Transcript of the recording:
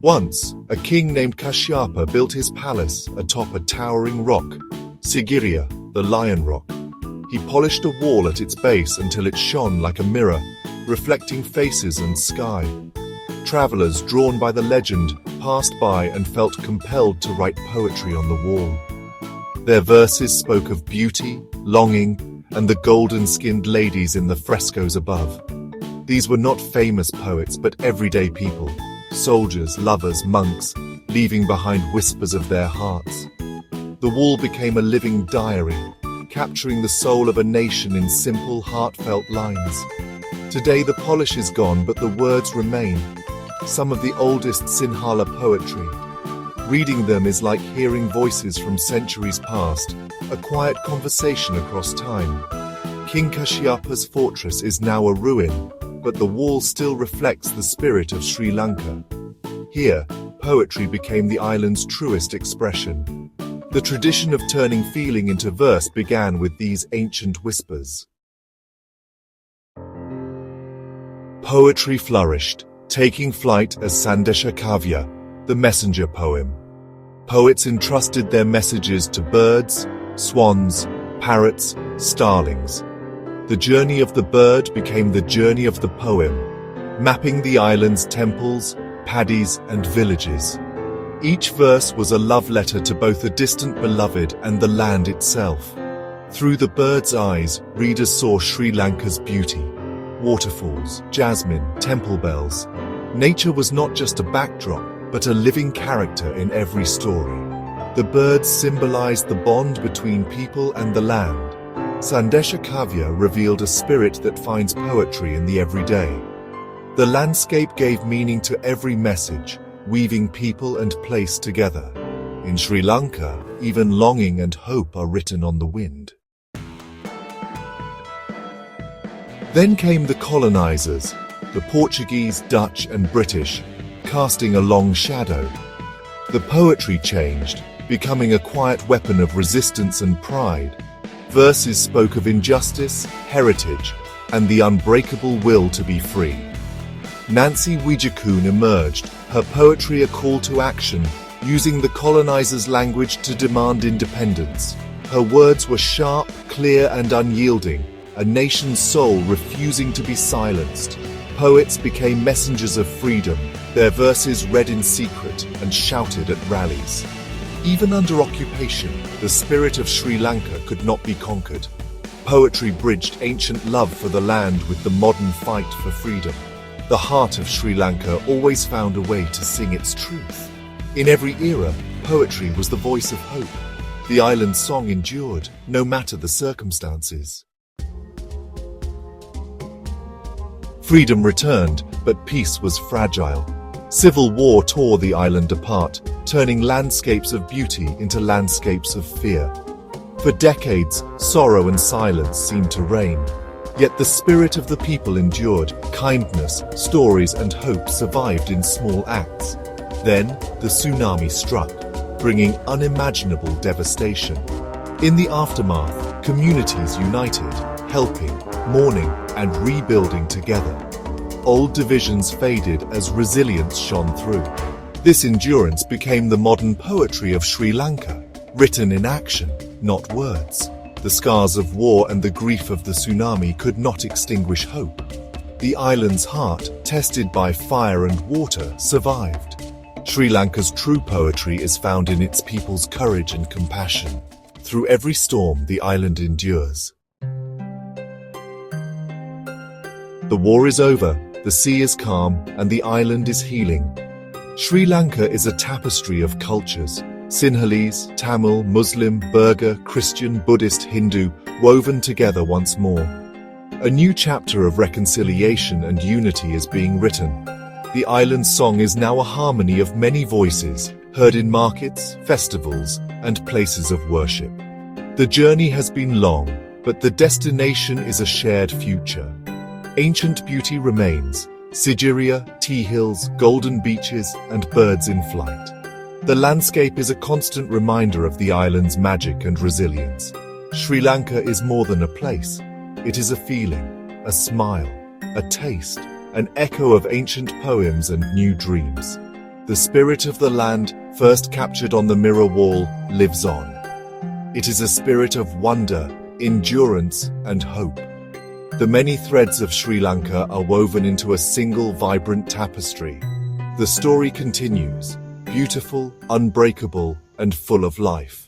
Once, a king named Kashyapa built his palace atop a towering rock, Sigiriya, the Lion Rock. He polished a wall at its base until it shone like a mirror, reflecting faces and sky. Travelers drawn by the legend passed by and felt compelled to write poetry on the wall. Their verses spoke of beauty, longing, and the golden-skinned ladies in the frescoes above. These were not famous poets but everyday people, soldiers, lovers, monks, leaving behind whispers of their hearts. The wall became a living diary, capturing the soul of a nation in simple, heartfelt lines. Today the polish is gone, but the words remain, some of the oldest Sinhala poetry. Reading them is like hearing voices from centuries past, a quiet conversation across time. King Kashyapa's fortress is now a ruin, but the wall still reflects the spirit of Sri Lanka. Here, poetry became the island's truest expression. The tradition of turning feeling into verse began with these ancient whispers. Poetry flourished, taking flight as Sandesha Kavya, the messenger poem. Poets entrusted their messages to birds, swans, parrots, starlings. The journey of the bird became the journey of the poem, mapping the island's temples, paddies, and villages. Each verse was a love letter to both a distant beloved and the land itself. Through the bird's eyes, readers saw Sri Lanka's beauty. Waterfalls, jasmine, temple bells. Nature was not just a backdrop, but a living character in every story. The birds symbolized the bond between people and the land. Sandesha Kavya revealed a spirit that finds poetry in the everyday. The landscape gave meaning to every message, weaving people and place together. In Sri Lanka, even longing and hope are written on the wind. Then came the colonizers, the Portuguese, Dutch, and British, casting a long shadow. The poetry changed, becoming a quiet weapon of resistance and pride. Verses spoke of injustice, heritage, and the unbreakable will to be free. Nancy Wijakun emerged, her poetry a call to action, using the colonizers' language to demand independence. Her words were sharp, clear, and unyielding, a nation's soul refusing to be silenced. Poets became messengers of freedom, their verses read in secret and shouted at rallies. Even under occupation, the spirit of Sri Lanka could not be conquered. Poetry bridged ancient love for the land with the modern fight for freedom. The heart of Sri Lanka always found a way to sing its truth. In every era, poetry was the voice of hope. The island's song endured, no matter the circumstances. Freedom returned, but peace was fragile. Civil war tore the island apart, turning landscapes of beauty into landscapes of fear. For decades, sorrow and silence seemed to reign. Yet the spirit of the people endured. Kindness, stories, and hope survived in small acts. Then, the tsunami struck, bringing unimaginable devastation. In the aftermath, communities united, helping, mourning, and rebuilding together. Old divisions faded as resilience shone through. This endurance became the modern poetry of Sri Lanka, written in action, not words. The scars of war and the grief of the tsunami could not extinguish hope. The island's heart, tested by fire and water, survived. Sri Lanka's true poetry is found in its people's courage and compassion. Through every storm, the island endures. The war is over, the sea is calm, and the island is healing. Sri Lanka is a tapestry of cultures. Sinhalese, Tamil, Muslim, Burgher, Christian, Buddhist, Hindu, woven together once more. A new chapter of reconciliation and unity is being written. The island's song is now a harmony of many voices, heard in markets, festivals, and places of worship. The journey has been long, but the destination is a shared future. Ancient beauty remains, Sigiriya, tea hills, golden beaches, and birds in flight. The landscape is a constant reminder of the island's magic and resilience. Sri Lanka is more than a place. It is a feeling, a smile, a taste, an echo of ancient poems and new dreams. The spirit of the land, first captured on the mirror wall, lives on. It is a spirit of wonder, endurance, and hope. The many threads of Sri Lanka are woven into a single vibrant tapestry. The story continues, beautiful, unbreakable, and full of life.